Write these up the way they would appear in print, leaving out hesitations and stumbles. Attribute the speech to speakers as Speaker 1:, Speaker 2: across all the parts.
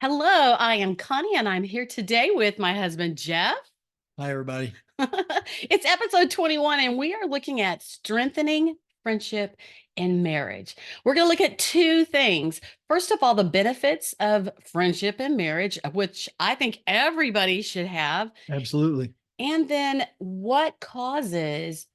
Speaker 1: Hello, I am Connie, and I'm here today with my husband, Jeff.
Speaker 2: Hi, everybody.
Speaker 1: It's episode 21, and we are looking at strengthening friendship in marriage. We're going to look at two things. First of all, the benefits of friendship in marriage, of which I think everybody should have.
Speaker 2: Absolutely.
Speaker 1: And then what causes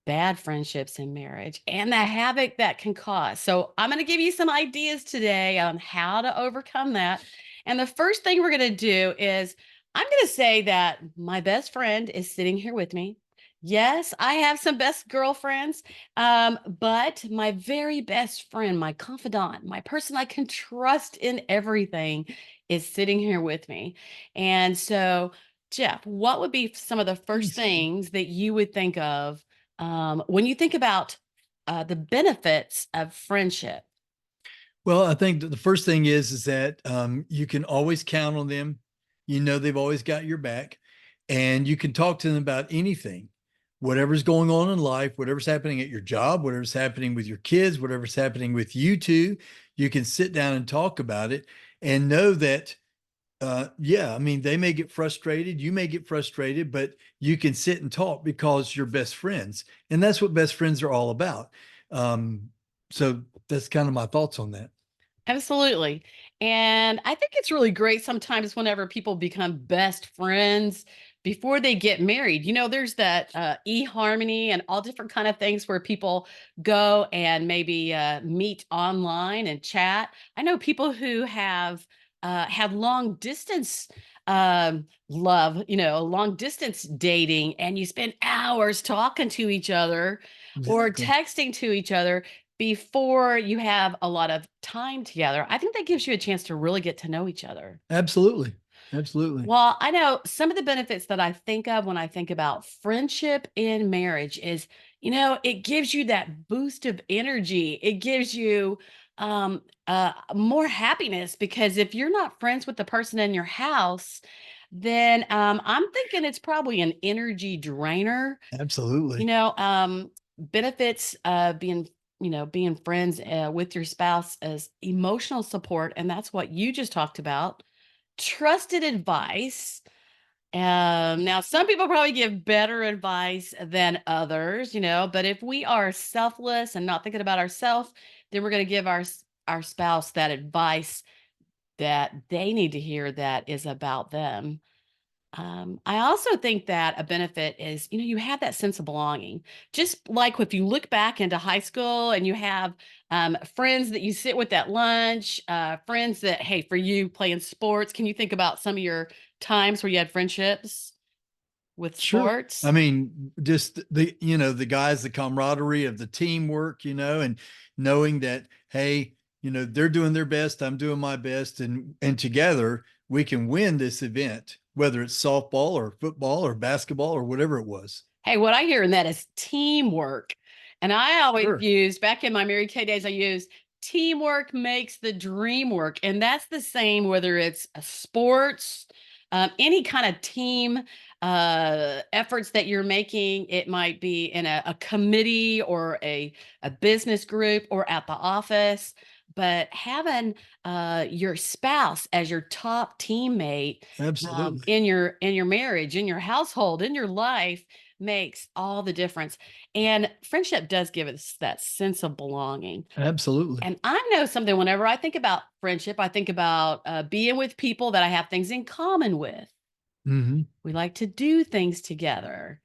Speaker 1: bad friendships in marriage and the havoc that can cause. So, I'm going to give you some ideas today on how to overcome that. And the first thing we're going to do is I'm going to say that my best friend is sitting here with me. Yes, I have some best girlfriends, but my very best friend, my confidant, my person I can trust in everything is sitting here with me. And so, Jeff, what would be some of the first
Speaker 2: Yes.
Speaker 1: things that you would think of when you think about the benefits of friendship?
Speaker 2: Well, I think that the first thing is that you can always count on them. You know they've always got your back, and you can talk to them about anything, whatever's going on in life, whatever's happening at your job, whatever's happening with your kids, whatever's happening with you two. You can sit down and talk about it, and know that yeah, I mean, they may get frustrated, you may get frustrated, but you can sit and talk because you're best friends. And that's what best friends are all about. Um, so that's kind of my thoughts on that.
Speaker 1: Absolutely. And I think it's really great sometimes whenever people become best friends before they get married. There's that eHarmony and all different kind of things where people go and maybe meet online and chat. I know people who have long distance love, long distance dating, and you spend hours talking to each other or
Speaker 2: Exactly.
Speaker 1: texting to each other before you have a lot of time together. I think that gives you a chance to really get to know each other.
Speaker 2: Absolutely. Absolutely.
Speaker 1: Well, I know some of the benefits that I think of when I think about friendship in marriage is, it gives you that boost of energy. It gives you more happiness because if you're not friends with the person in your house, then I'm thinking it's probably an energy drainer.
Speaker 2: Absolutely.
Speaker 1: Benefits being friends with your spouse as emotional support, and that's what you just talked about. Trusted advice. Now some people probably give better advice than others, but if we are selfless and not thinking about ourselves, then we're going to give our spouse that advice that they need to hear that is about them. I also think that a benefit is, you have that sense of belonging. Just like if you look back into high school and you have friends that you sit with at lunch, friends that, hey, for you playing sports, can you think about some of your times where you had friendships with
Speaker 2: Sure. I
Speaker 1: sports?
Speaker 2: mean, just the guys, the camaraderie of the teamwork, and knowing that, hey, they're doing their best, I'm doing my best, and together we can win this event, whether it's softball or football or basketball or whatever it was.
Speaker 1: Hey, what I hear in that is teamwork. And I always
Speaker 2: Sure.
Speaker 1: used, back in my Mary Kay days, I used teamwork makes the dream work. And that's the same whether it's a sports, any kind of team efforts that you're making. It might be in a committee or a business group or at the office. But having your spouse as your top teammate
Speaker 2: Absolutely.
Speaker 1: in your marriage, in your household, in your life makes all the difference. And friendship does give us that sense of belonging.
Speaker 2: Absolutely.
Speaker 1: And I know something whenever I think about friendship, I think about being with people that I have things in common with.
Speaker 2: Hmm.
Speaker 1: We like to do things together.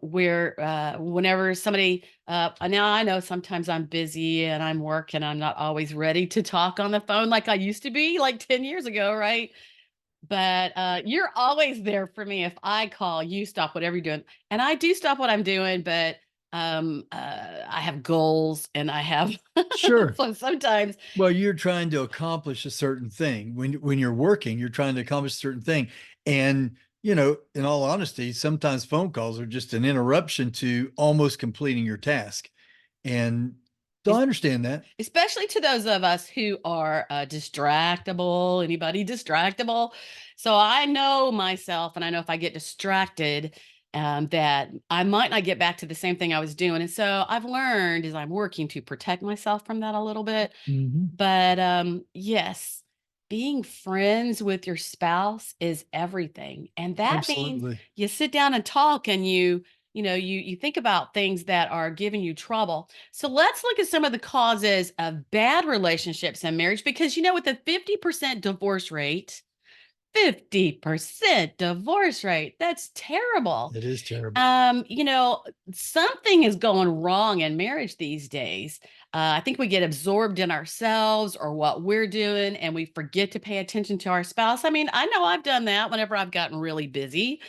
Speaker 1: Where whenever somebody, now I know sometimes I'm busy and I'm working, I'm not always ready to talk on the phone like I used to be like 10 years ago, right? But, you're always there for me if I call, you stop whatever you're doing, and I do stop what I'm doing, but, I have goals and I have
Speaker 2: Sure.
Speaker 1: so sometimes
Speaker 2: Well, you're trying to accomplish a certain thing. When you're working, you're trying to accomplish a certain thing. And, in all honesty, sometimes phone calls are just an interruption to almost completing your task. And so
Speaker 1: es
Speaker 2: I understand that.
Speaker 1: especially to those of us who are, distractible, anybody distractible? So I know myself, and I know if I get distracted, that I might not get back to the same thing I was doing, and so I've learned as I'm working to protect myself from that a little bit.
Speaker 2: Hmm.
Speaker 1: But, yes, being friends with your spouse is everything. And that means
Speaker 2: Absolutely.
Speaker 1: you sit down and talk and you think about things that are giving you trouble. So let's look at some of the causes of bad relationships and marriage because with the 50% divorce rate, 50% divorce rate, that's terrible.
Speaker 2: It is terrible.
Speaker 1: Something is going wrong in marriage these days. I think we get absorbed in ourselves or what we're doing, and we forget to pay attention to our spouse. I mean, I know I've done that whenever I've gotten really busy.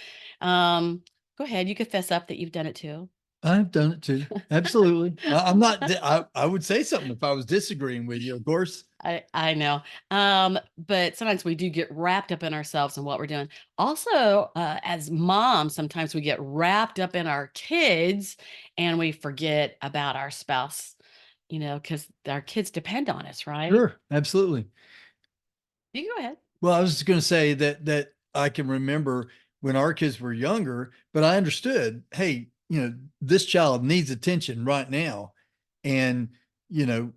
Speaker 1: Um, Go ahead, you could fess up that you've done it too.
Speaker 2: I've done it too. Absolutely. I'm not, I would say something if I was disagreeing with you, of course.
Speaker 1: I know. But sometimes we do get wrapped up in ourselves and what we're doing. Also, as moms, sometimes we get wrapped up in our kids and we forget about our spouse, because our kids depend on us, right?
Speaker 2: Sure. Absolutely.
Speaker 1: You can go ahead.
Speaker 2: Well, I was just going to say that I can remember when our kids were younger, but I understood, hey, this child needs attention right now. And, you know,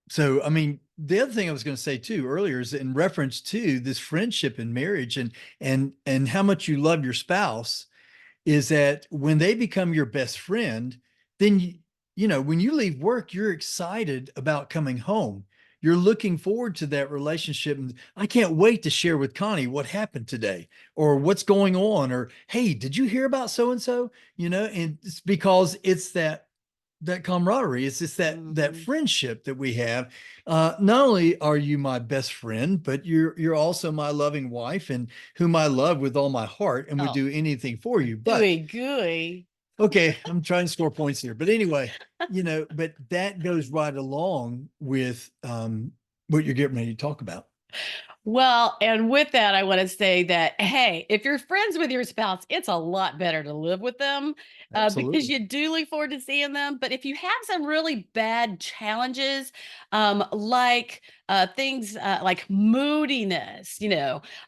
Speaker 2: so I mean, the other thing I was going to say too earlier is in reference to this friendship and marriage and how much you love your spouse is that when they become your best friend, then when you leave work, you're excited about coming home. You're looking forward to that relationship. And I can't wait to share with Connie what happened today or what's going on, or hey, did you hear about so and so? And it's because it's that camaraderie. It's just that
Speaker 1: Mhm.
Speaker 2: friendship that we have. Not only are you my best friend, but you're also my loving wife and whom I love with all my heart and would
Speaker 1: Oh,
Speaker 2: do anything for you. But
Speaker 1: gooey, gooey.
Speaker 2: okay, I'm trying to score points here. But anyway, but that goes right along with what you're getting ready to talk about.
Speaker 1: Well, and with that, I want to say that, hey, if you're friends with your spouse, it's a lot better to live with them because
Speaker 2: Absolutely.
Speaker 1: you do look forward to seeing them. But if you have some really bad challenges, like things like moodiness,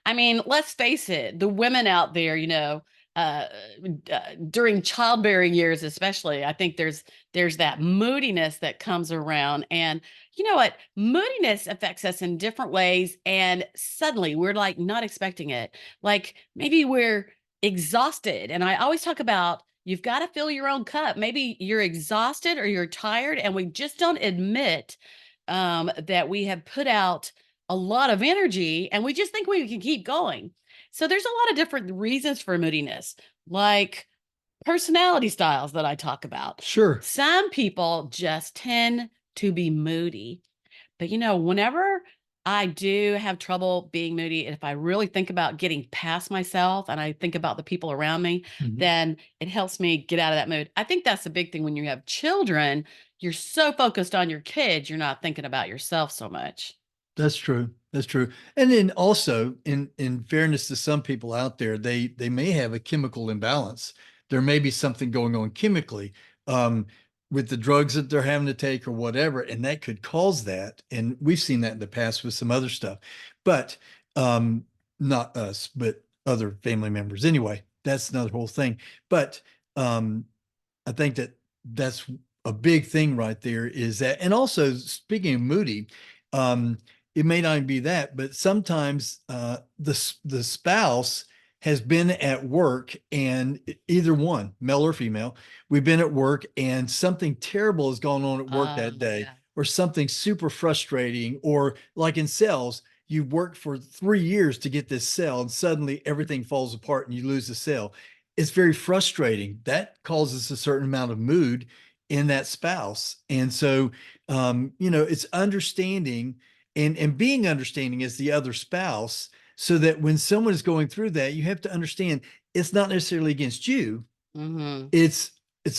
Speaker 1: I mean, let's face it, the women out there, uh, during childbearing years, especially, I think there's that moodiness that comes around, and you know what? Moodiness affects us in different ways. And suddenly we're like not expecting it. Like maybe we're exhausted. And I always talk about you've got to fill your own cup. Maybe you're exhausted or you're tired, and we just don't admit that we have put out a lot of energy and we just think we can keep going. So there's a lot of different reasons for moodiness, like personality styles that I talk about.
Speaker 2: Sure.
Speaker 1: Some people just tend to be moody. But whenever I do have trouble being moody, if I really think about getting past myself and I think about the people around me,
Speaker 2: Mhm.
Speaker 1: then it helps me get out of that mood. I think that's a big thing when you have children. You're so focused on your kids, you're not thinking about yourself so much.
Speaker 2: That's true. That's true. And then also, in fairness to some people out there, they may have a chemical imbalance. There may be something going on chemically um, with the drugs that they're having to take or whatever, and that could cause that. And we've seen that in the past with some other stuff, but um, not us, but other family members. Anyway, that's another whole thing. But um, I think that's a big thing right there is that, and also speaking of moody, um, it may not be that, but sometimes the spouse has been at work and either one, male or female, we've been at work and something terrible has gone on at work that day,
Speaker 1: Yeah.
Speaker 2: or something super frustrating, or like in sales, you've worked for 3 years to get this sale and suddenly everything falls apart and you lose the sale. It's very frustrating. That causes a certain amount of mood in that spouse. And so, it's understanding and being understanding as the other spouse so that when someone is going through that, you have to understand it's not necessarily against you.
Speaker 1: Hmm.
Speaker 2: It's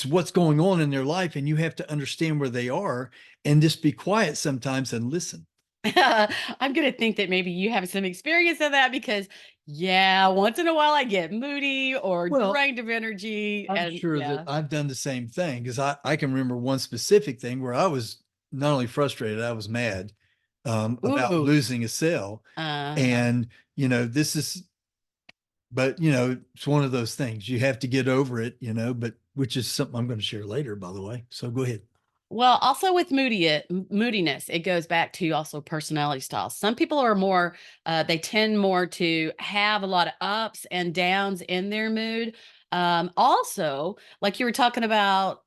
Speaker 2: what's going on in their life, and you have to understand where they are and just be quiet sometimes and listen.
Speaker 1: I'm going to think that maybe you have some experience of that because, yeah, once in a while I get moody or
Speaker 2: Well,
Speaker 1: drained of energy.
Speaker 2: I'm
Speaker 1: And
Speaker 2: sure that
Speaker 1: yeah.
Speaker 2: I've done the same thing because I can remember one specific thing where I was not only frustrated, I was mad about
Speaker 1: Ooh.
Speaker 2: losing a sale.
Speaker 1: Uh,
Speaker 2: And, this is, but, it's one of those things you have to get over it, but which is something I'm going to share later, by the way. So go ahead.
Speaker 1: Well, also with moodiness, it goes back to also personality styles. Some people are more, they tend more to have a lot of ups and downs in their mood. Also, like you were talking about,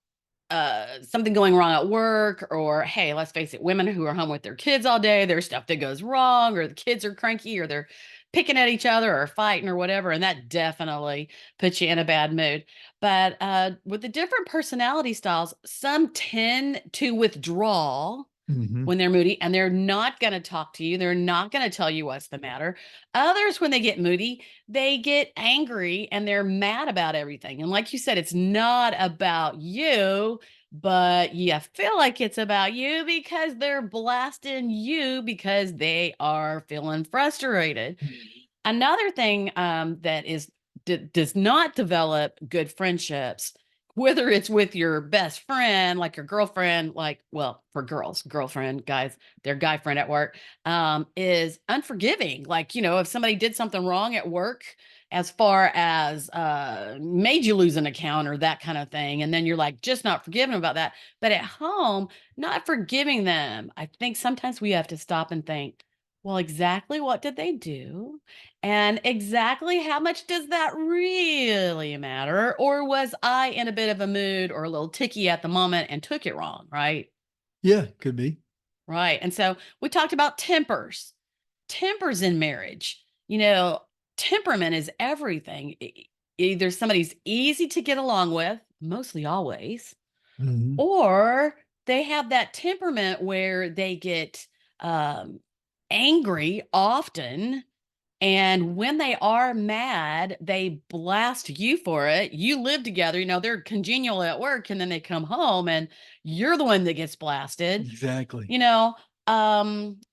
Speaker 1: something going wrong at work, or hey, let's face it, women who are home with their kids all day, there's stuff that goes wrong, or the kids are cranky, or they're picking at each other or fighting or whatever, and that definitely puts you in a bad mood. But with the different personality styles, some tend to withdraw
Speaker 2: Hmm.
Speaker 1: when they're moody and they're not going to talk to you. They're not going to tell you what's the matter. Others, when they get moody, they get angry and they're mad about everything. And like you said, it's not about you, but you feel like it's about you because they're blasting you because they are feeling frustrated. Another thing that does not develop good friendships, whether it's with your best friend, like your girlfriend, like, well, for girls, girlfriend, guys, their guy friend at work, is unforgiving. Like, if somebody did something wrong at work, as far as made you lose an account or that kind of thing, and then you're like just not forgiving about that. But at home, not forgiving them. I think sometimes we have to stop and think, well, exactly what did they do? And exactly how much does that really matter? Or was I in a bit of a mood or a little ticky at the moment and took it wrong? Right.
Speaker 2: Yeah, could be.
Speaker 1: Right. And so we talked about tempers in marriage. Temperament is everything. Either somebody's easy to get along with, mostly always,
Speaker 2: Hmm.
Speaker 1: or they have that temperament where they get um, angry often, and when they are mad, they blast you for it. You live together, they're congenial at work, and then they come home and you're the one that gets blasted,
Speaker 2: Exactly.
Speaker 1: you know.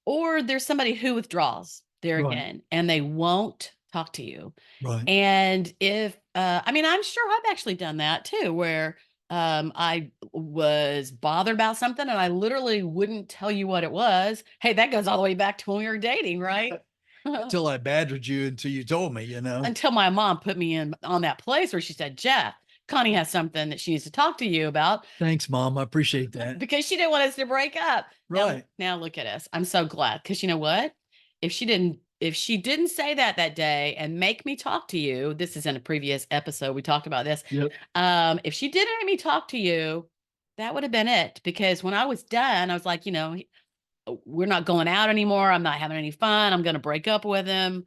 Speaker 1: Or there's somebody who withdraws there
Speaker 2: Right.
Speaker 1: again, and they won't talk to you.
Speaker 2: Right.
Speaker 1: And if I mean, I'm sure I've actually done that too, where I was bothered about something and I literally wouldn't tell you what it was. Hey, that goes all the way back to when we were dating, right?
Speaker 2: Until I badgered you until you told me,
Speaker 1: Until my mom put me in on that place where she said, Jeff, Connie has something that she needs to talk to you about,
Speaker 2: Thanks, Mom. I appreciate that.
Speaker 1: because she didn't want us to break up. Now,
Speaker 2: Right.
Speaker 1: now look at us. I'm so glad, because you know what? If she didn't say that day and make me talk to you, this is in a previous episode we talked about this.
Speaker 2: Yep.
Speaker 1: If she didn't make me talk to you, that would have been it. Because when I was done, I was like, we're not going out anymore. I'm not having any fun. I'm going to break up with him.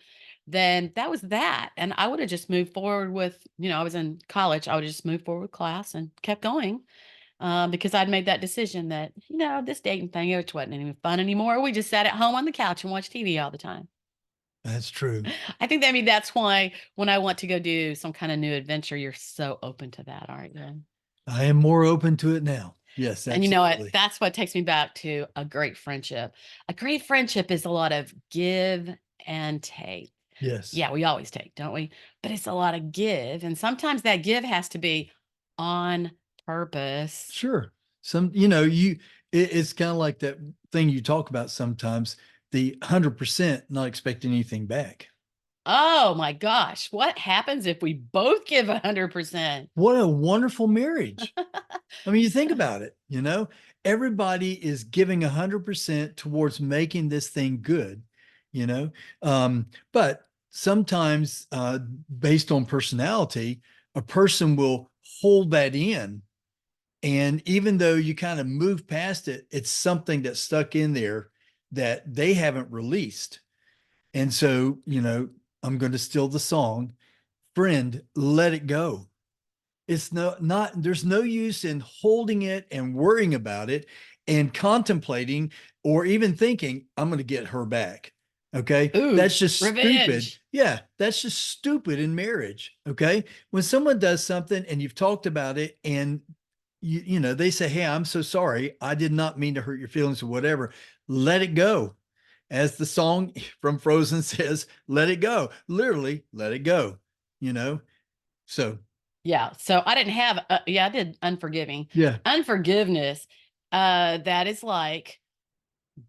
Speaker 1: Then that was that. And I would have just moved forward with, I was in college. I would have just moved forward with class and kept going, because I'd made that decision that, this dating thing, it wasn't even fun anymore. We just sat at home on the couch and watched TV all the time.
Speaker 2: That's true.
Speaker 1: I mean, that's why when I want to go do some kind of new adventure, you're so open to that, aren't you?
Speaker 2: I am more open to it now. Yes,
Speaker 1: And you know what?
Speaker 2: absolutely.
Speaker 1: That's what takes me back to a great friendship. A great friendship is a lot of give and take.
Speaker 2: Yes.
Speaker 1: Yeah, we always take, don't we? But it's a lot of give. And sometimes that give has to be on purpose.
Speaker 2: Sure. It's kind of like that thing you talk about sometimes, the 100% not expecting anything back.
Speaker 1: Oh my gosh. What happens if we both give 100%?
Speaker 2: What a wonderful marriage. I mean, you think about it, everybody is giving 100% towards making this thing good, you know. But sometimes, based on personality, a person will hold that in. And even though you kind of move past it, it's something that's stuck in there that they haven't released. And so, I'm going to steal the song, friend, let it go. It's not there's no use in holding it and worrying about it and contemplating or even thinking I'm going to get her back. Okay?
Speaker 1: Ooh,
Speaker 2: That's just stupid.
Speaker 1: revenge.
Speaker 2: Yeah, that's just stupid in marriage. Okay? When someone does something and you've talked about it and they say, "Hey, I'm so sorry. I did not mean to hurt your feelings or whatever." Let it go. As the song from Frozen says, let it go. Literally, let it go, you know? So,
Speaker 1: Yeah. So I didn't have, yeah, I did unforgiving.
Speaker 2: yeah.
Speaker 1: Unforgiveness, that is like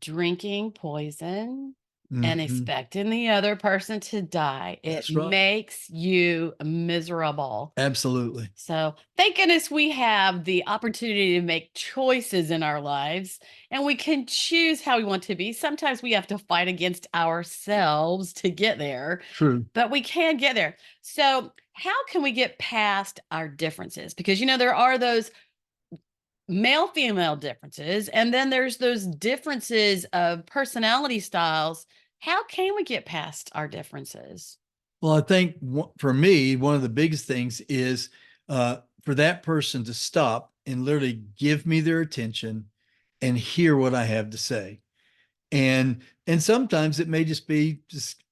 Speaker 1: drinking poison, and
Speaker 2: Mhm.
Speaker 1: expecting the other person to die. It
Speaker 2: That's right.
Speaker 1: makes you miserable.
Speaker 2: Absolutely.
Speaker 1: So, thank goodness we have the opportunity to make choices in our lives and we can choose how we want to be. Sometimes we have to fight against ourselves to get there,
Speaker 2: True.
Speaker 1: but we can get there. So, how can we get past our differences? Because, there are those male female differences, and then there's those differences of personality styles. How can we get past our differences?
Speaker 2: Well, I think for me, one of the biggest things is for that person to stop and literally give me their attention and hear what I have to say. And sometimes it may just be just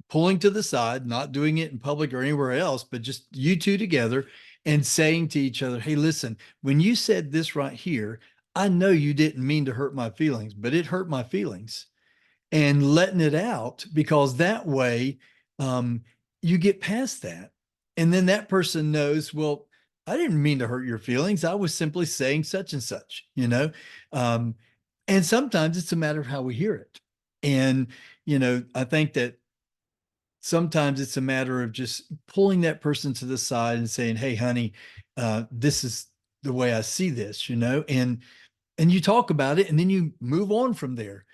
Speaker 2: pulling to the side, not doing it in public or anywhere else, but just you two together and saying to each other, "Hey, listen, when you said this right here, I know you didn't mean to hurt my feelings, but it hurt my feelings." And letting it out, because that way um, you get past that. And then that person knows, well, I didn't mean to hurt your feelings. I was simply saying such and such, you know? Um, and sometimes it's a matter of how we hear it. And, I think that sometimes it's a matter of just pulling that person to the side and saying, "Hey, honey, this is the way I see this," and you talk about it and then you move on from there.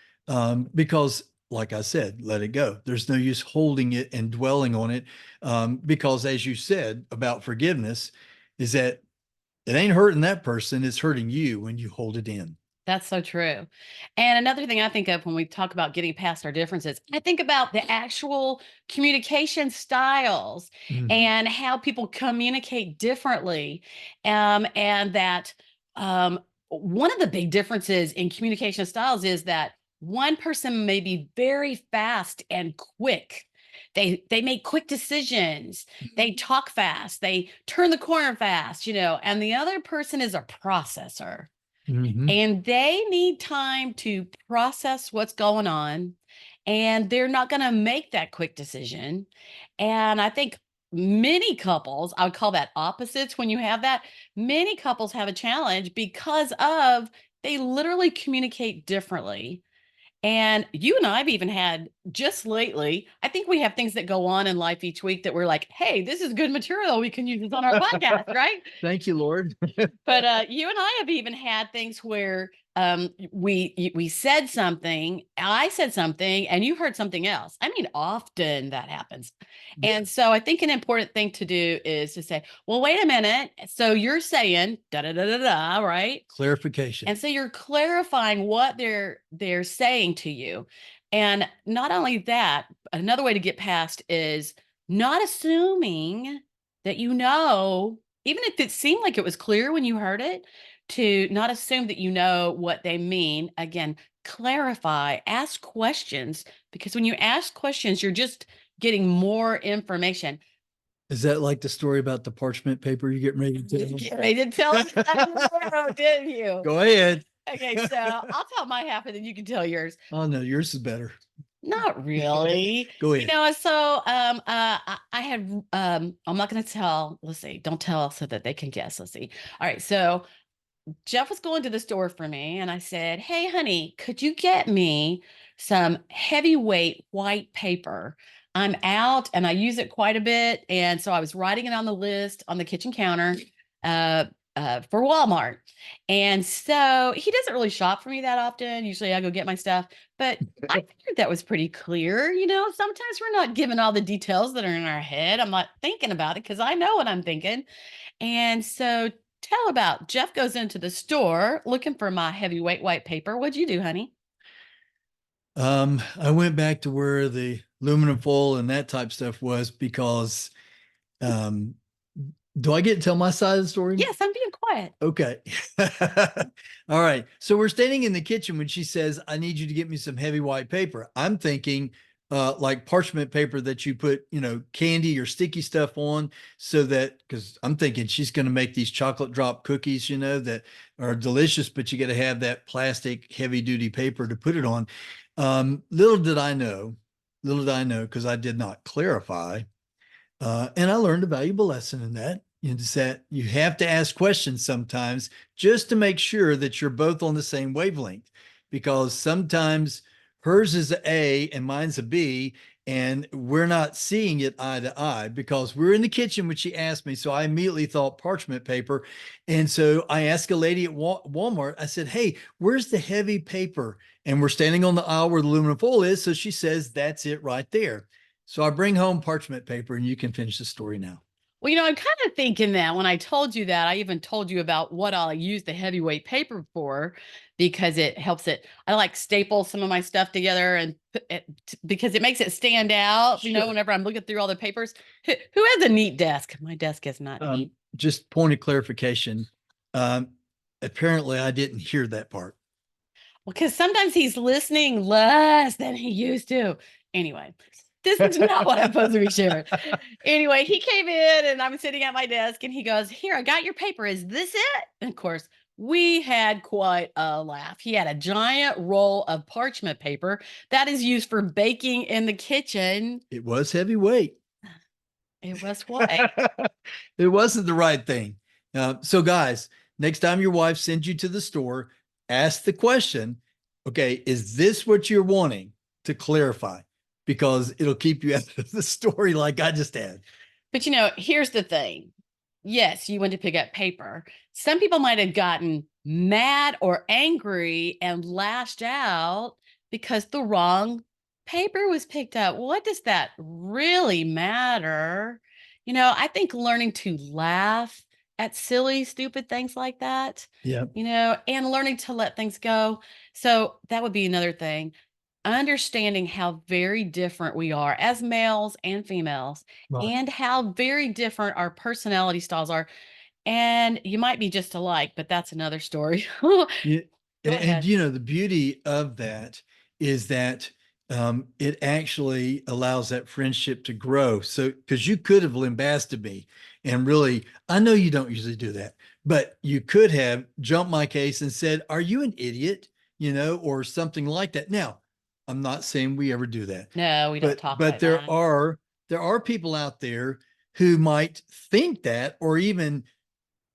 Speaker 2: Because like I said, let it go. There's no use holding it and dwelling on it. Because as you said about forgiveness, is that it ain't hurting that person, it's hurting you when you hold it in.
Speaker 1: That's so true. And another thing I think of when we talk about getting past our differences, I think about the actual communication styles
Speaker 2: Mhm.
Speaker 1: and how people communicate differently. And that one of the big differences in communication styles is that one person may be very fast and quick. They make quick decisions. They talk fast. They turn the corner fast, and the other person is a processor
Speaker 2: Mhm.
Speaker 1: and they need time to process what's going on, and they're not going to make that quick decision. And I think many couples, I would call that opposites. When you have that, many couples have a challenge because of they literally communicate differently. And you and I've even had just lately, I think we have things that go on in life each week that we're like, hey, this is good material, we can use this on our podcast, right?
Speaker 2: Thank you, Lord.
Speaker 1: But you and I have even had things where we said something, I said something, and you heard something else. I mean, often that happens.
Speaker 2: Yeah.
Speaker 1: And so I think an important thing to do is to say, well, wait a minute. So you're saying da da da da da, right?
Speaker 2: Clarification.
Speaker 1: And so you're clarifying what they're saying to you. And not only that, another way to get past is not assuming that even if it seemed like it was clear when you heard it, to not assume that you know what they mean. Again, clarify, ask questions, because when you ask questions, you're just getting more information.
Speaker 2: Is that like the story about the parchment paper you get ready to tell?
Speaker 1: They didn't tell us that, did you?
Speaker 2: Go ahead.
Speaker 1: Okay, so I'll tell my half and then you can tell yours.
Speaker 2: Oh no, yours is better.
Speaker 1: Not really.
Speaker 2: Go ahead.
Speaker 1: So I had I'm not gonna tell, let's see, don't tell so that they can guess. Let's see. All right, so Jeff was going to the store for me, and I said, "Hey, honey, could you get me some heavyweight white paper? I'm out and I use it quite a bit." And so I was writing it on the list on the kitchen counter uh, for Walmart. And so he doesn't really shop for me that often. Usually I go get my stuff, but I figured that was pretty clear. Sometimes we're not given all the details that are in our head. I'm not thinking about it because I know what I'm thinking. And so tell about Jeff goes into the store looking for my heavyweight white paper. What'd you do, honey?
Speaker 2: I went back to where the aluminum foil and that type stuff was because um do I get to tell my side of the story?
Speaker 1: Yes, I'm being quiet.
Speaker 2: Okay. All right. So we're standing in the kitchen when she says, "I need you to get me some heavy white paper." I'm thinking like parchment paper that you put, candy or sticky stuff on so that, because I'm thinking she's going to make these chocolate drop cookies, that are delicious, but you got to have that plastic heavy duty paper to put it on. Little did I know, because I did not clarify and I learned a valuable lesson in that. Is that you have to ask questions sometimes just to make sure that you're both on the same wavelength. Because sometimes hers is a A and mine's a B, and we're not seeing it eye to eye because we're in the kitchen when she asked me. So I immediately thought parchment paper. And so I asked a lady at Walmart, I said, "Hey, where's the heavy paper?" And we're standing on the aisle where the aluminum foil is. So she says, "That's it right there." So I bring home parchment paper, and you can finish the story now.
Speaker 1: Well, I'm kind of thinking that when I told you that, I even told you about what I'll use the heavyweight paper for because it helps it. I like staple some of my stuff together and because it makes it stand out,
Speaker 2: Sure.
Speaker 1: whenever I'm looking through all the papers. Who has a neat desk? My desk is not neat.
Speaker 2: Just point of clarification. Um, Apparently, I didn't hear that part.
Speaker 1: Well, because sometimes he's listening less than he used to. Anyway, this is not what I'm supposed to be sharing. Anyway, he came in and I'm sitting at my desk and he goes, "Here, I got your paper. Is this it?" And of course, we had quite a laugh. He had a giant roll of parchment paper that is used for baking in the kitchen.
Speaker 2: It was heavyweight.
Speaker 1: It was what?
Speaker 2: It wasn't the right thing. So, guys, next time your wife sends you to the store, ask the question, okay, is this what you're wanting to clarify? Because it'll keep you out of the story like I just had.
Speaker 1: But here's the thing. Yes, you went to pick up paper. Some people might have gotten mad or angry and lashed out because the wrong paper was picked up. What does that really matter? I think learning to laugh at silly, stupid things like that,
Speaker 2: Yeah.
Speaker 1: and learning to let things go. So that would be another thing. Understanding how very different we are as males and females
Speaker 2: Right.
Speaker 1: and how very different our personality styles are. And you might be just alike, but that's another story. Go
Speaker 2: Yeah. And,
Speaker 1: ahead.
Speaker 2: the beauty of that is that it actually allows that friendship to grow. So, because you could have lambasted me and really, I know you don't usually do that, but you could have jumped my case and said, "Are you an idiot?" Or something like that. Now, I'm not saying we ever do that,
Speaker 1: No, we don't talk
Speaker 2: but
Speaker 1: like that.
Speaker 2: there are people out there who might think that or even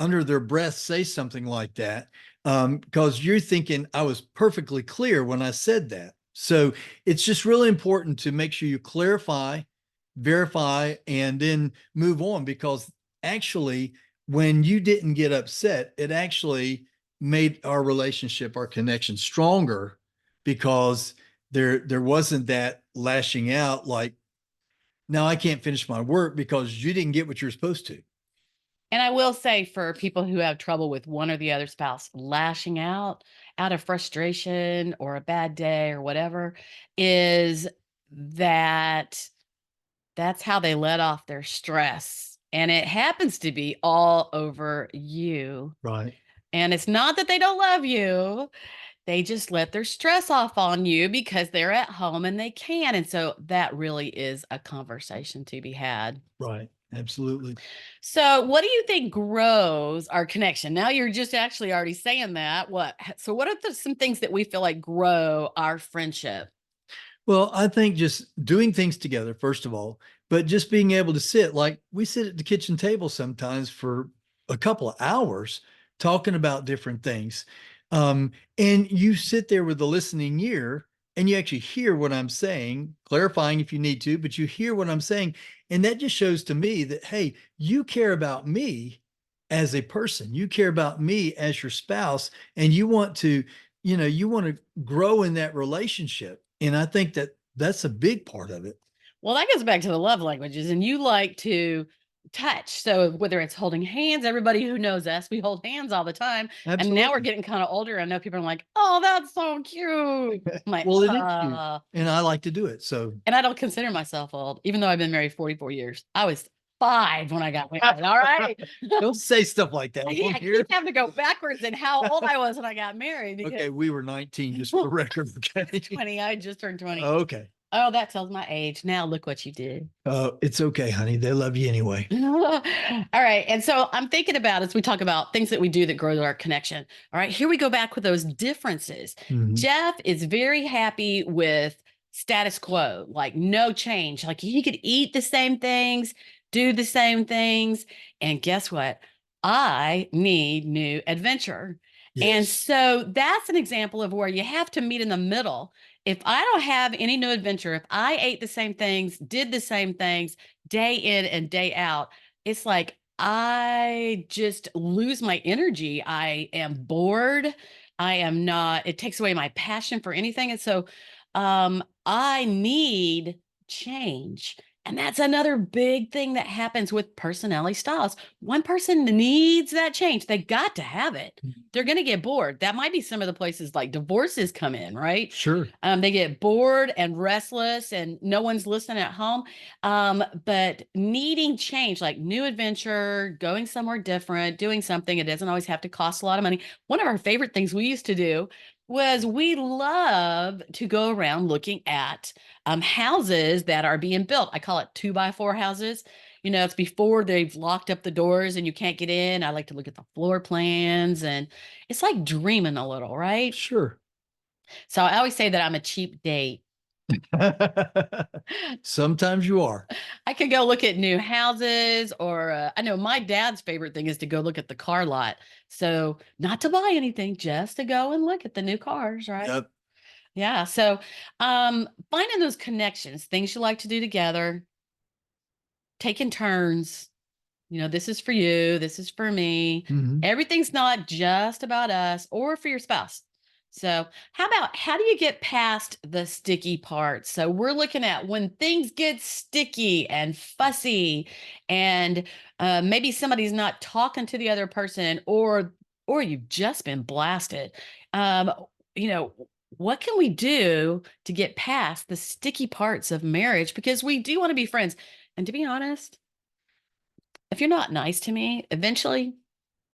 Speaker 2: under their breath say something like that because you're thinking I was perfectly clear when I said that. So it's just really important to make sure you clarify, verify, and then move on because actually, when you didn't get upset, it actually made our relationship, our connection stronger because there wasn't that lashing out like, now I can't finish my work because you didn't get what you're supposed to.
Speaker 1: And I will say for people who have trouble with one or the other spouse lashing out of frustration or a bad day or whatever, is that that's how they let off their stress. And it happens to be all over you.
Speaker 2: Right.
Speaker 1: And it's not that they don't love you. They just let their stress off on you because they're at home and they can. And so that really is a conversation to be had.
Speaker 2: Right. Absolutely.
Speaker 1: So, what do you think grows our connection? Now you're just actually already saying that. So what are some things that we feel like grow our friendship?
Speaker 2: Well, I think just doing things together, first of all, but just being able to sit, like we sit at the kitchen table sometimes for a couple of hours talking about different things. And you sit there with a listening ear and you actually hear what I'm saying, clarifying if you need to, but you hear what I'm saying. And that just shows to me that, hey, you care about me as a person, you care about me as your spouse, and you want to grow in that relationship. And I think that that's a big part of it.
Speaker 1: Well, that goes back to the love languages, and you like to touch. So whether it's holding hands, everybody who knows us, we hold hands all the time. And now we're
Speaker 2: Absolutely.
Speaker 1: getting kind of older. I know people are like, "Oh, that's so cute." I'm like,
Speaker 2: Well, it is cute. And I like to do it. So
Speaker 1: and I don't consider myself old, even though I've been married 44 years. I was 5 when I got married. All right.
Speaker 2: don't say stuff like that on
Speaker 1: I
Speaker 2: here.
Speaker 1: keep having to go backwards in how old I was when I got married because
Speaker 2: Okay, we were 19 just for the record. Okay.
Speaker 1: 20, I just turned 20.
Speaker 2: Okay.
Speaker 1: Oh, that tells my age. Now look what you did.
Speaker 2: It's okay, honey. They love you anyway.
Speaker 1: All right. And so I'm thinking about as we talk about things that we do that grow our connection. All right. Here we go back with those differences.
Speaker 2: Mhm.
Speaker 1: Jeff is very happy with status quo, like no change. Like he could eat the same things, do the same things. And guess what? I need new adventure. And
Speaker 2: Yes.
Speaker 1: so that's an example of where you have to meet in the middle If I don't have any new adventure, if I ate the same things, did the same things day in and day out, it's like I just lose my energy. I am bored. I am not, it takes away my passion for anything. And so I need change. And that's another big thing that happens with personality styles. One person needs that change. They got to have it. They're going to get bored. That might be some of the places like divorces come in, right?
Speaker 2: Sure.
Speaker 1: They get bored and restless, and no one's listening at home. But needing change, like new adventure, going somewhere different, doing something, it doesn't always have to cost a lot of money. One of our favorite things we used to do was we love to go around looking at houses that are being built. I call it 2x4 houses. You know, it's before they've locked up the doors and you can't get in. I like to look at the floor plans, and it's like dreaming a little, right?
Speaker 2: Sure.
Speaker 1: So I always say that I'm a cheap date.
Speaker 2: Sometimes you are.
Speaker 1: I could go look at new houses, or I know my dad's favorite thing is to go look at the car lot. So not to buy anything, just to go and look at the new cars, right?
Speaker 2: Yep.
Speaker 1: Yeah. So finding those connections, things you like to do together, taking turns. You know, this is for you, this is for me.
Speaker 2: Hmm.
Speaker 1: Everything's not just about us or for your spouse. So, how do you get past the sticky parts? So, we're looking at when things get sticky and fussy, and maybe somebody's not talking to the other person, or you've just been blasted. Um, you know, what can we do to get past the sticky parts of marriage? Because we do want to be friends. And to be honest, if you're not nice to me, eventually,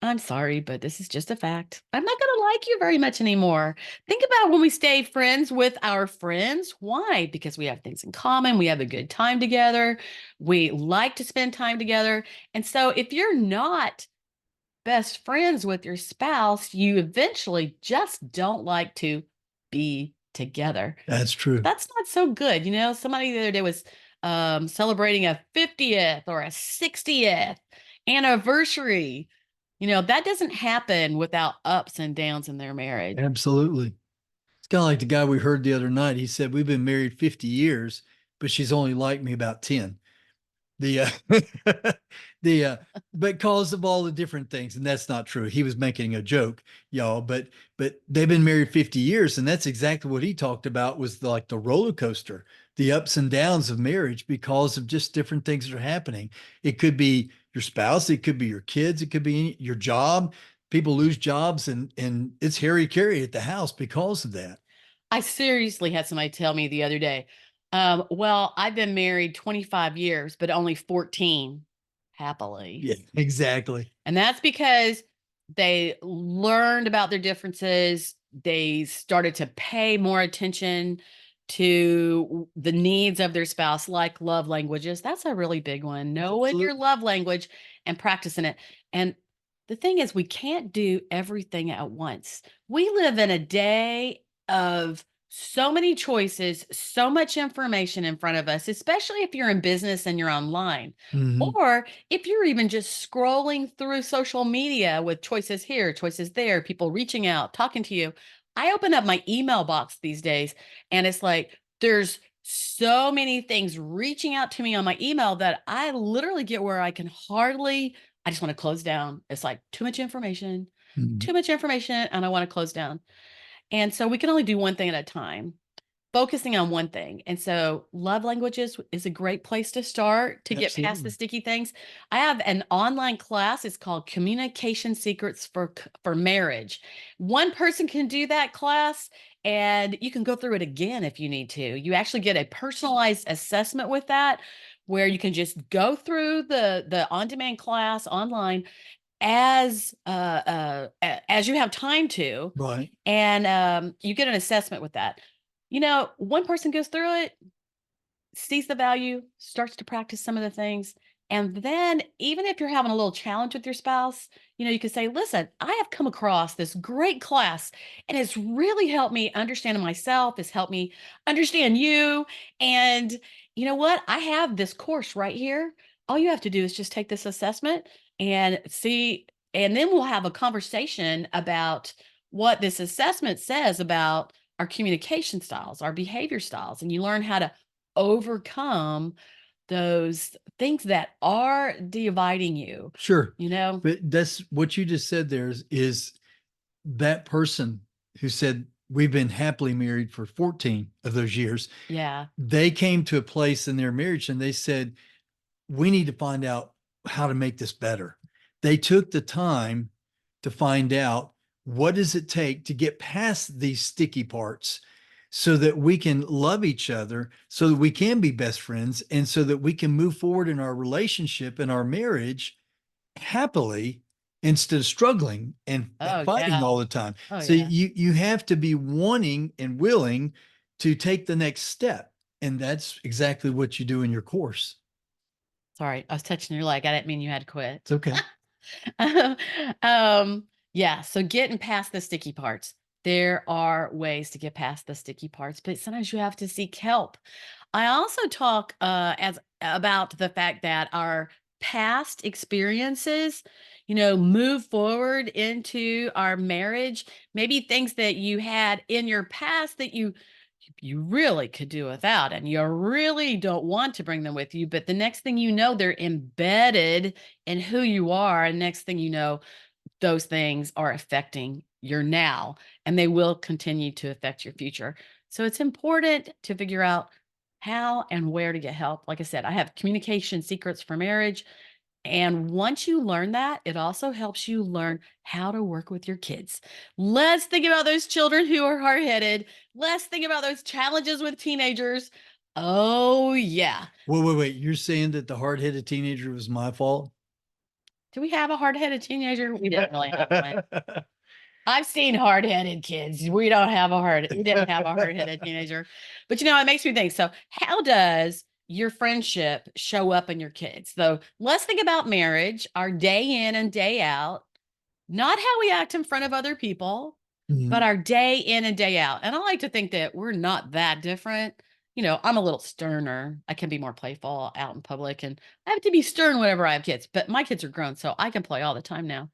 Speaker 1: I'm sorry, but this is just a fact. I'm not going to like you very much anymore. Think about when we stay friends with our friends. Why? Because we have things in common. We have a good time together. We like to spend time together. And so if you're not best friends with your spouse, you eventually just don't like to be together.
Speaker 2: That's true.
Speaker 1: That's not so good. You know, somebody the other day was celebrating a 50th or a 60th anniversary. You know, that doesn't happen without ups and downs in their marriage.
Speaker 2: Absolutely. It's kind of like the guy we heard the other night. He said, "We've been married 50 years, but she's only liked me about 10." The the but because of all the different things, and that's not true. He was making a joke, y'all, but they've been married 50 years, and that's exactly what he talked about was like the roller coaster, the ups and downs of marriage because of just different things that are happening. It could be your spouse, it could be your kids, it could be your job. People lose jobs, and it's Harry Carey at the house because of that.
Speaker 1: I seriously had somebody tell me the other day, well, I've been married 25 years, but only 14 happily.
Speaker 2: Yeah, exactly.
Speaker 1: And that's because they learned about their differences. They started to pay more attention to the needs of their spouse, like love languages. That's a really big one. Knowing your
Speaker 2: Absolutely.
Speaker 1: love language and practicing it. And the thing is, we can't do everything at once. We live in a day of so many choices, so much information in front of us, especially if you're in business and you're online.
Speaker 2: Hmm.
Speaker 1: Or if you're even just scrolling through social media with choices here, choices there, people reaching out, talking to you. I open up my email box these days, and it's like there's so many things reaching out to me on my email that I literally get where I can hardly, I just want to close down. It's like
Speaker 2: Hmm.
Speaker 1: too much information, and I want to close down. And so we can only do one thing at a time, focusing on one thing. And so love languages is a great place to start to get past the
Speaker 2: Absolutely.
Speaker 1: sticky things. I have an online class. It's called Communication Secrets for Marriage. One person can do that class, and you can go through it again if you need to. You actually get a personalized assessment with that, where you can just go through the on-demand class online as you have time to,
Speaker 2: Right.
Speaker 1: and you get an assessment with that. You know, one person goes through it, sees the value, starts to practice some of the things. And then, even if you're having a little challenge with your spouse, you know, you could say, listen, I have come across this great class, and it's really helped me understand myself. It's helped me understand you. And you know what? I have this course right here. All you have to do is just take this assessment and see. And then we'll have a conversation about what this assessment says about our communication styles, our behavior styles, and you learn how to overcome those things that are dividing you,
Speaker 2: Sure.
Speaker 1: you know?
Speaker 2: But that's what you just said there is that person who said, we've been happily married for 14 of those years.
Speaker 1: Yeah.
Speaker 2: They came to a place in their marriage and they said, we need to find out how to make this better. They took the time to find out what does it take to get past these sticky parts so that we can love each other, so that we can be best friends, and so that we can move forward in our relationship and our marriage happily instead of struggling and
Speaker 1: Oh,
Speaker 2: fighting
Speaker 1: yeah.
Speaker 2: all the time.
Speaker 1: Oh,
Speaker 2: So
Speaker 1: yeah.
Speaker 2: you have to be wanting and willing to take the next step. And that's exactly what you do in your course.
Speaker 1: Sorry, I was touching your leg. I didn't mean you had to
Speaker 2: It's
Speaker 1: quit.
Speaker 2: okay.
Speaker 1: um, yeah, so getting past the sticky parts. There are ways to get past the sticky parts, but sometimes you have to seek help. I also talk as about the fact that our past experiences, move forward into our marriage. Maybe things that you had in your past that you really could do without, and you really don't want to bring them with you, but the next thing you know, they're embedded in who you are, and next thing you know, those things are affecting your now, and they will continue to affect your future. So it's important to figure out how and where to get help. Like I said, I have communication secrets for marriage, and once you learn that, it also helps you learn how to work with your kids. Let's think about those children who are hard headed. Let's think about those challenges with teenagers. Oh, yeah.
Speaker 2: Wait. You're saying that the hard-headed teenager was my fault?
Speaker 1: Do we have a hard headed teenager? We didn't really have one. I've seen hard-headed kids. We didn't have a hard-headed teenager. But it makes me think. So, how does your friendship show up in your kids? So, let's think about marriage, our day in and day out, not how we act in front of other people, but
Speaker 2: Mhm.
Speaker 1: our day in and day out. And I like to think that we're not that different. I'm a little sterner. I can be more playful out in public, and I have to be stern whenever I have kids, but my kids are grown, so I can play all the time now.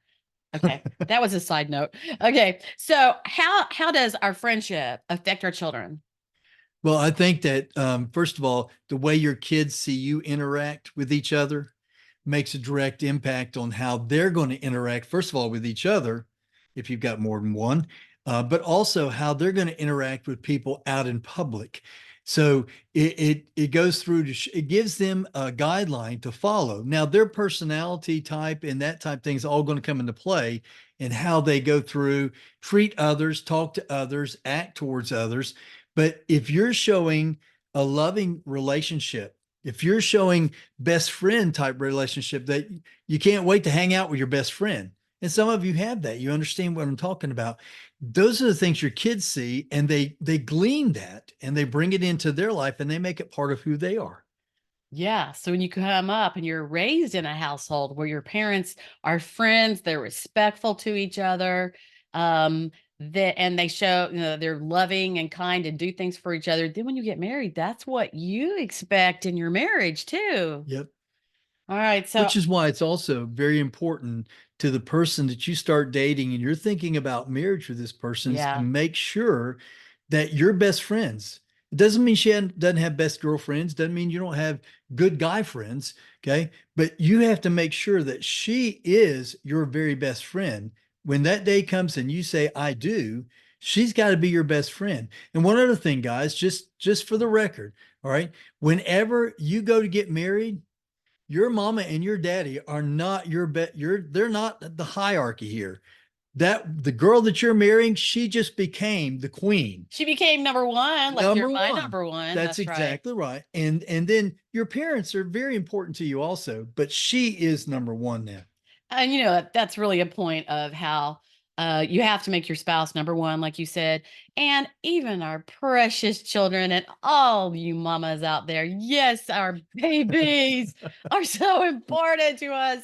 Speaker 1: Okay, that was a side note. Okay, so how does our friendship affect our children?
Speaker 2: Well, I think that first of all, the way your kids see you interact with each other makes a direct impact on how they're going to interact, first of all, with each other, if you've got more than one, but also how they're going to interact with people out in public. So it goes through it gives them a guideline to follow. Now their personality type and that type of thing is all going to come into play in how they go through, treat others, talk to others, act towards others. But if you're showing a loving relationship, if you're showing best friend type relationship that you can't wait to hang out with your best friend, and some of you have that, you understand what I'm talking about. Those are the things your kids see, and they glean that and they bring it into their life and they make it part of who they are.
Speaker 1: Yeah, so when you come up and you're raised in a household where your parents are friends, they're respectful to each other, and they show, they're loving and kind and do things for each other. Then when you get married, that's what you expect in your marriage too.
Speaker 2: Yep.
Speaker 1: All right, so
Speaker 2: Which is why it's also very important to the person that you start dating and you're thinking about marriage with this person is to
Speaker 1: yeah.
Speaker 2: make sure that you're best friends. It doesn't mean doesn't have best girlfriends, doesn't mean you don't have good guy friends. Okay. But you have to make sure that she is your very best friend. When that day comes and you say, I do, she's got to be your best friend. And one other thing, guys, just for the record, all right, whenever you go to get married, your mama and your daddy are not your they're not the hierarchy here. That the girl that you're marrying, she just became the queen.
Speaker 1: She became number one, like you're
Speaker 2: Number
Speaker 1: my
Speaker 2: one.
Speaker 1: number one.
Speaker 2: That's
Speaker 1: That's right.
Speaker 2: exactly right. And then your parents are very important to you also, but she is number one now.
Speaker 1: And that's really a point of how you have to make your spouse number one, like you said, and even our precious children and all you mamas out there. Yes, our babies are so important to us,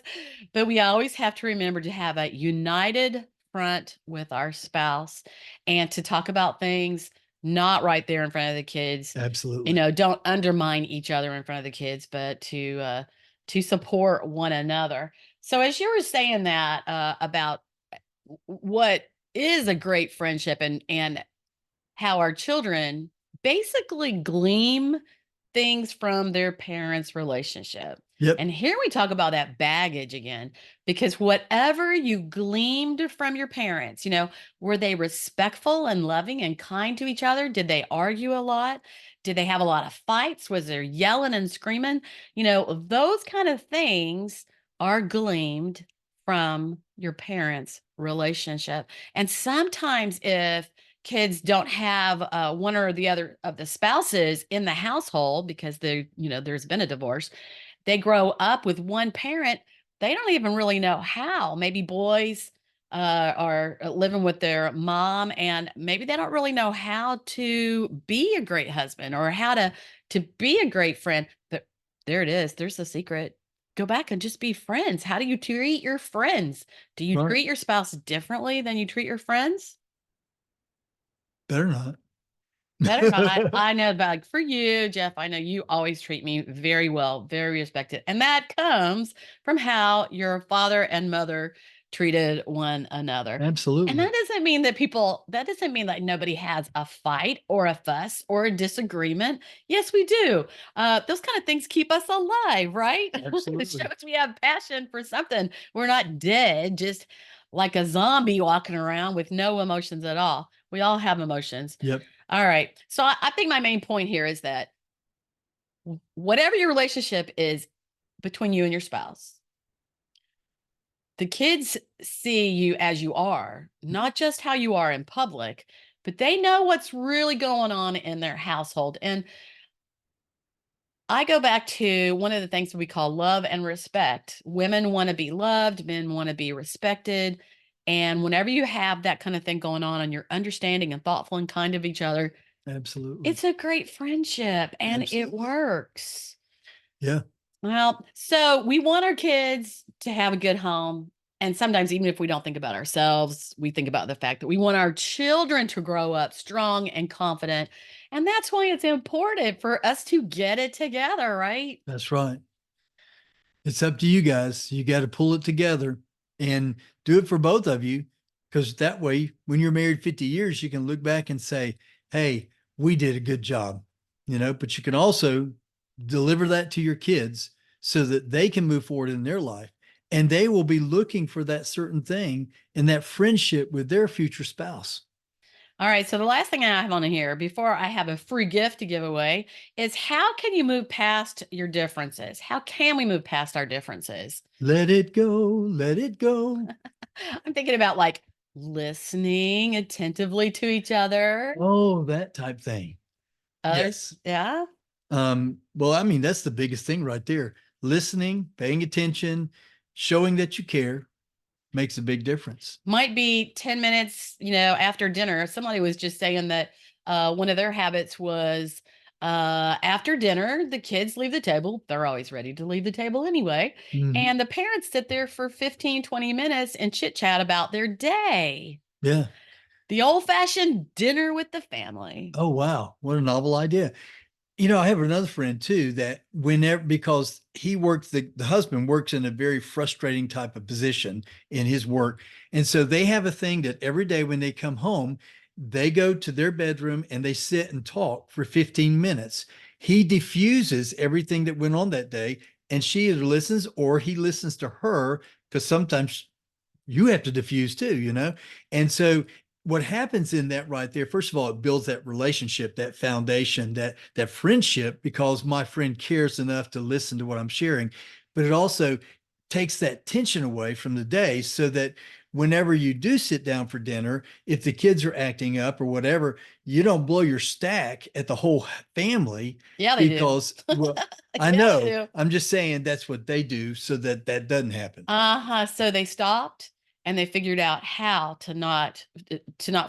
Speaker 1: but we always have to remember to have a united front with our spouse and to talk about things not right there in front of the kids.
Speaker 2: Absolutely.
Speaker 1: Don't undermine each other in front of the kids, but to support one another. So as you were saying that what is a great friendship and how our children basically gleam things from their parents' relationship.
Speaker 2: Yep.
Speaker 1: And here we talk about that baggage again, because whatever you gleamed from your parents, were they respectful and loving and kind to each other? Did they argue a lot? Did they have a lot of fights? Was there yelling and screaming? Those kind of things are gleamed from your parents' relationship. And sometimes if kids don't have one or the other of the spouses in the household because there's been a divorce, they grow up with one parent. They don't even really know how. Maybe boys are living with their mom, and maybe they don't really know how to be a great husband or how to be a great friend. But there it is. There's the secret. Go back and just be friends. How do you treat your friends? Do you
Speaker 2: Right.
Speaker 1: treat your spouse differently than you treat your friends?
Speaker 2: Better not.
Speaker 1: Better not. I know, but like for you, Jeff, I know you always treat me very well, very respected. And that comes from how your father and mother treated one another. And
Speaker 2: Absolutely.
Speaker 1: that doesn't mean that nobody has a fight or a fuss or a disagreement. Yes, we do. Those kind of things keep us alive, right? It
Speaker 2: Absolutely.
Speaker 1: shows we have passion for something. We're not dead, just like a zombie walking around with no emotions at all. We all have emotions.
Speaker 2: Yep.
Speaker 1: All right. So I think my main point here is that whatever your relationship is between you and your spouse, the kids see you as you are, not just how you are in public, but they know what's really going on in their household. And I go back to one of the things that we call love and respect. Women want to be loved, men want to be respected. And whenever you have that kind of thing going on and you're understanding and thoughtful and kind of each other,
Speaker 2: Absolutely.
Speaker 1: it's a great friendship and it
Speaker 2: Absolutely.
Speaker 1: works.
Speaker 2: Yeah.
Speaker 1: Well, so we want our kids to have a good home. And sometimes, even if we don't think about ourselves, we think about the fact that we want our children to grow up strong and confident. And that's why it's important for us to get it together, right?
Speaker 2: That's right. It's up to you guys. You got to pull it together and do it for both of you. Because that way, when you're married 50 years, you can look back and say, hey, we did a good job, but you can also deliver that to your kids so that they can move forward in their life. And they will be looking for that certain thing in that friendship with their future spouse.
Speaker 1: All right. So the last thing I have on here before I have a free gift to give away is how can you move past your differences? How can we move past our differences?
Speaker 2: Let it go. Let it go.
Speaker 1: I'm thinking about like listening attentively to each other.
Speaker 2: Oh, that type thing.
Speaker 1: Others,
Speaker 2: Yes.
Speaker 1: yeah.
Speaker 2: Well, I mean, that's the biggest thing right there. Listening, paying attention, showing that you care makes a big difference.
Speaker 1: Might be 10 minutes, after dinner. Somebody was just saying that one of their habits was after dinner, the kids leave the table. They're always ready to leave the table anyway.
Speaker 2: Mhm.
Speaker 1: And the parents sit there for 15, 20 minutes and chit chat about their day.
Speaker 2: Yeah.
Speaker 1: The old fashioned dinner with the family.
Speaker 2: Oh, wow. What a novel idea. I have another friend too that whenever, because he works, the husband works in a very frustrating type of position in his work. And so they have a thing that every day when they come home, they go to their bedroom and they sit and talk for 15 minutes. He diffuses everything that went on that day, and she either listens or he listens to her because sometimes you have to diffuse too. And so what happens in that right there, first of all, it builds that relationship, that foundation, that friendship, because my friend cares enough to listen to what I'm sharing. But it also takes that tension away from the day so that whenever you do sit down for dinner, if the kids are acting up or whatever, you don't blow your stack at the whole family
Speaker 1: Yeah, they do.
Speaker 2: because, well, I
Speaker 1: Yeah, they
Speaker 2: know,
Speaker 1: do.
Speaker 2: I'm just saying that's what they do so that that doesn't happen.
Speaker 1: Uh-huh. So they stopped and they figured out how to not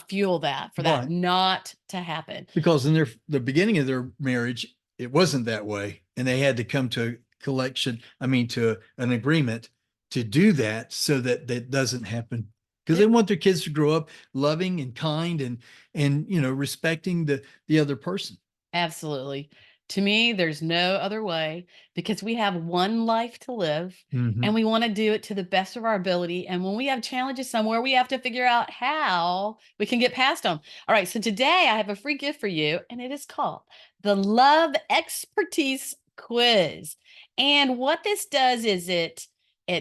Speaker 1: fuel that, for that
Speaker 2: Right.
Speaker 1: not to happen.
Speaker 2: Because in the beginning of their marriage, it wasn't that way, and they had to come to a collection. I mean, to an agreement to do that so that that doesn't happen. Because they
Speaker 1: It,
Speaker 2: want their kids to grow up loving and kind and respecting the other person.
Speaker 1: absolutely. To me, there's no other way because we have one life to live and
Speaker 2: Mhm.
Speaker 1: we want to do it to the best of our ability. And when we have challenges somewhere, we have to figure out how we can get past them. All right. So today I have a free gift for you, and it is called the Love Expertise Quiz. And what this does is it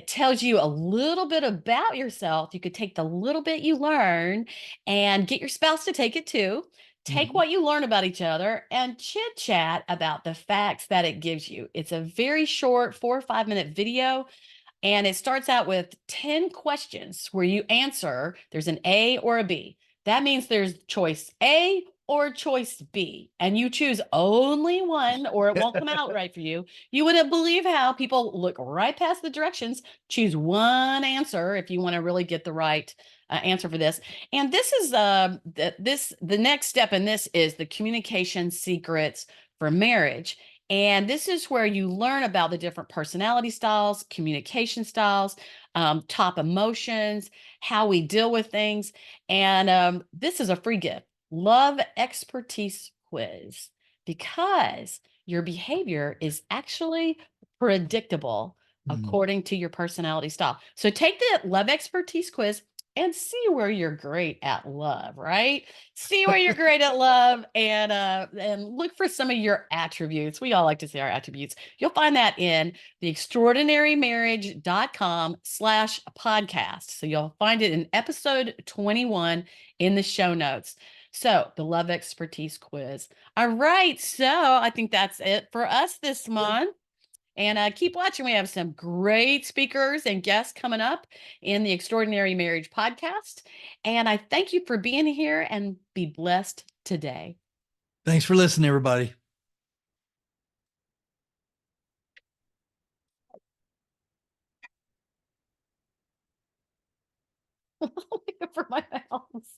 Speaker 1: tells you a little bit about yourself. You could take the little bit you learn and get your spouse to take it too. Take
Speaker 2: Mhm.
Speaker 1: what you learn about each other and chit chat about the facts that it gives you. It's a very short 4 or 5 minute video, and it starts out with 10 questions where you answer. There's an A or a B. That means there's choice A or choice B, and you choose only one, or it won't come out right for you. You wouldn't believe how people look right past the directions, choose one answer if you want to really get the right answer for this. And this is the next step in this is the communication secrets for marriage. And this is where you learn about the different personality styles, communication styles, top emotions, how we deal with things. And this is a free gift, Love Expertise Quiz, because your behavior is actually predictable
Speaker 2: Mm.
Speaker 1: according to your personality style. So take the Love Expertise Quiz and see where you're great at love, right? See where you're great at love, and look for some of your attributes. We all like to see our attributes. You'll find that in the extraordinarymarriage.com/podcast. So you'll find it in episode 21 in the show notes. So the Love Expertise Quiz. All right. So I think that's it for us this month. And keep watching. We have some great speakers and guests coming up in the Extraordinary Marriage podcast. And I thank you for being here, and be blessed today.
Speaker 2: Thanks for listening, everybody.
Speaker 1: For my house.